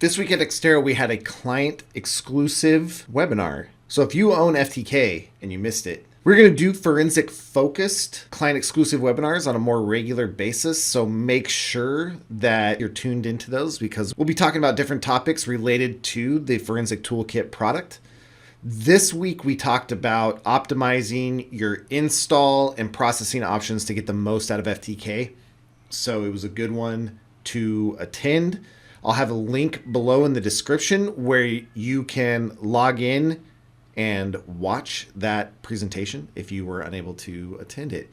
This week at Xterra, we had a client exclusive webinar. So if you own FTK and you missed it, we're going to do forensic focused client exclusive webinars on a more regular basis. So make sure that you're tuned into those because we'll be talking about different topics related to the forensic toolkit product. This week, we talked about optimizing your install and processing options to get the most out of FTK. So it was a good one to attend. I'll have a link below in the description where you can log in and watch that presentation if you were unable to attend it.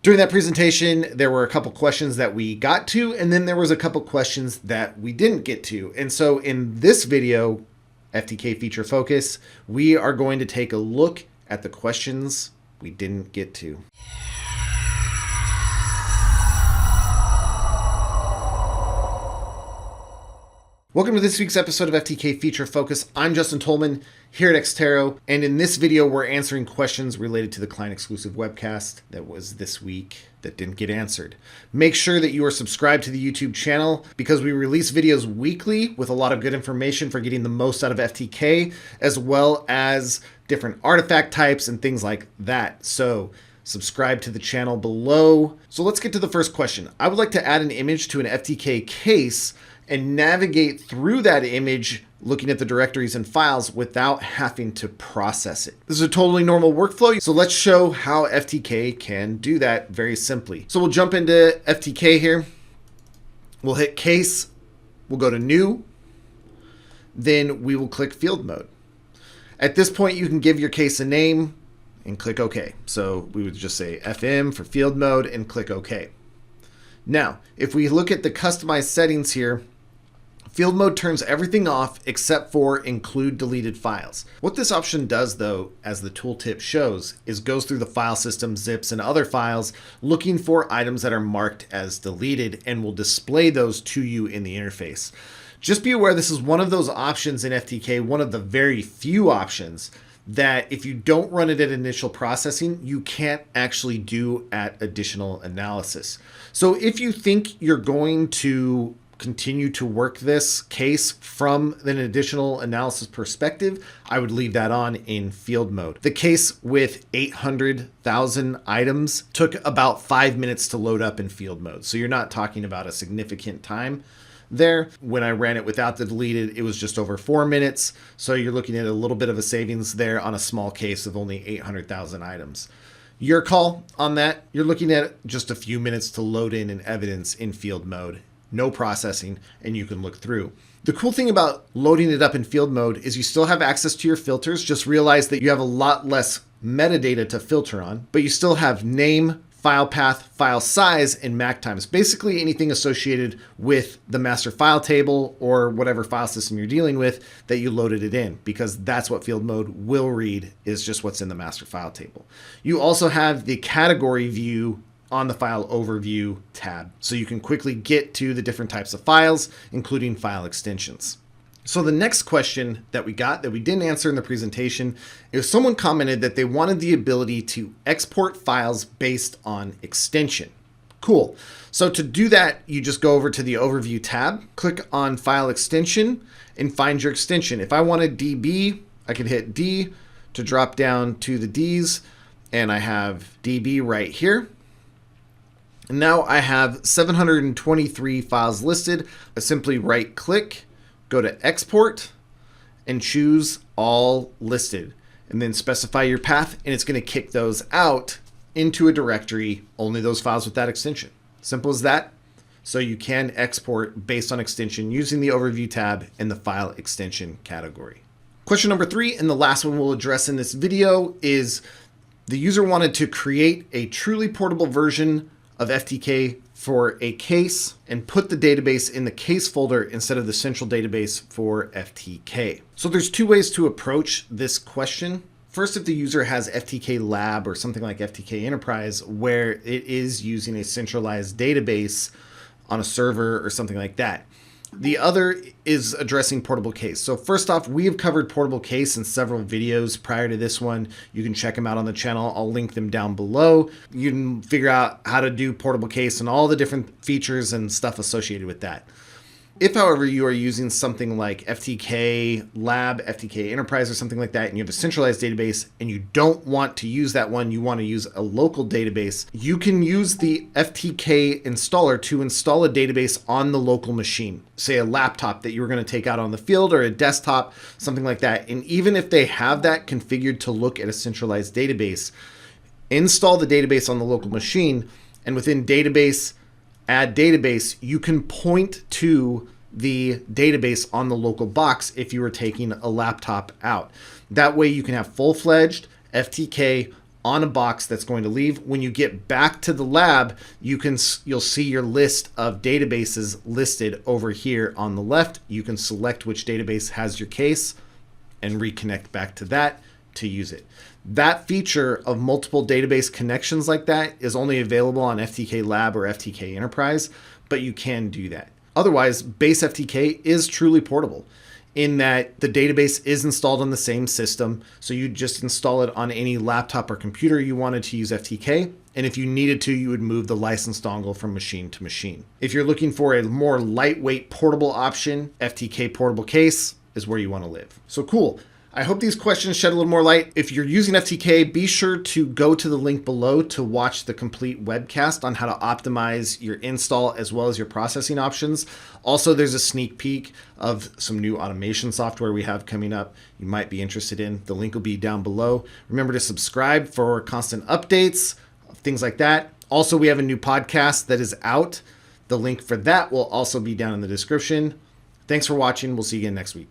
During that presentation, there were a couple questions that we got to, and then there was a couple questions that we didn't get to. And so in this video, FTK Feature Focus, we are going to take a look at the questions we didn't get to. Welcome to this week's episode of FTK Feature Focus. I'm Justin Tolman here at Xterra, and in this video, we're answering questions related to the client exclusive webcast that was this week that didn't get answered. Make sure that you are subscribed to the YouTube channel because we release videos weekly with a lot of good information for getting the most out of FTK, as well as different artifact types and things like that. So subscribe to the channel below. So let's get to the first question. I would like to add an image to an FTK case and navigate through that image looking at the directories and files without having to process it. This is a totally normal workflow, so let's show how FTK can do that very simply. So we'll jump into FTK here. We'll hit case, we'll go to new, then we will click field mode. At this point, you can give your case a name and click OK. So we would just say FM for field mode and click OK. Now, if we look at the customized settings here, field mode turns everything off except for include deleted files. What this option does though, as the tooltip shows, is goes through the file system, zips, and other files looking for items that are marked as deleted and will display those to you in the interface. Just be aware this is one of those options in FTK, one of the very few options that if you don't run it at initial processing, you can't actually do at additional analysis. So if you think you're going to continue to work this case from an additional analysis perspective, I would leave that on in field mode. The case with 800,000 items took about 5 minutes to load up in field mode. So you're not talking about a significant time there. When I ran it without the deleted, it was just over 4 minutes. So you're looking at a little bit of a savings there on a small case of only 800,000 items. Your call on that, you're looking at just a few minutes to load in an evidence in field mode. No processing, and you can look through. The cool thing about loading it up in field mode is you still have access to your filters. Just realize that you have a lot less metadata to filter on, but you still have name, file path, file size, and MAC times. Basically anything associated with the master file table or whatever file system you're dealing with that you loaded it in, because that's what field mode will read, is just what's in the master file table. You also have the category view on the file overview tab, so you can quickly get to the different types of files, including file extensions. So the next question that we got that we didn't answer in the presentation is someone commented that they wanted the ability to export files based on extension. Cool. So to do that, you just go over to the overview tab, click on file extension, and find your extension. If I wanted DB, I could hit D to drop down to the Ds, and I have DB right here. And now I have 723 files listed. I simply right click, go to export, and choose all listed, and then specify your path, and it's going to kick those out into a directory, only those files with that extension. Simple as that. So you can export based on extension using the overview tab in the file extension category. Question number 3, and the last one we'll address in this video, is the user wanted to create a truly portable version of FTK for a case and put the database in the case folder instead of the central database for FTK. So there's two ways to approach this question. First, if the user has FTK Lab or something like FTK Enterprise, where it is using a centralized database on a server or something like that. The other is addressing portable case. So first off, we have covered portable case in several videos prior to this one. You can check them out on the channel. I'll link them down below. You can figure out how to do portable case and all the different features and stuff associated with that. If, however, you are using something like FTK Lab, FTK Enterprise, or something like that, and you have a centralized database and you don't want to use that one, you want to use a local database, you can use the FTK installer to install a database on the local machine. Say a laptop that you were going to take out on the field, or a desktop, something like that. And even if they have that configured to look at a centralized database, install the database on the local machine, and within database, add database, you can point to the database on the local box if you were taking a laptop out. That way you can have full-fledged FTK on a box that's going to leave. When you get back to the lab, you'll see your list of databases listed over here on the left. You can select which database has your case and reconnect back to that to use it. That feature of multiple database connections like that is only available on FTK Lab or FTK Enterprise, but you can do that. Otherwise, base FTK is truly portable in that the database is installed on the same system. So you just install it on any laptop or computer you wanted to use FTK. And if you needed to, you would move the license dongle from machine to machine. If you're looking for a more lightweight portable option, FTK portable case is where you want to live. So cool. I hope these questions shed a little more light. If you're using FTK, be sure to go to the link below to watch the complete webcast on how to optimize your install as well as your processing options. Also, there's a sneak peek of some new automation software we have coming up you might be interested in. The link will be down below. Remember to subscribe for constant updates, things like that. Also, we have a new podcast that is out. The link for that will also be down in the description. Thanks for watching. We'll see you again next week.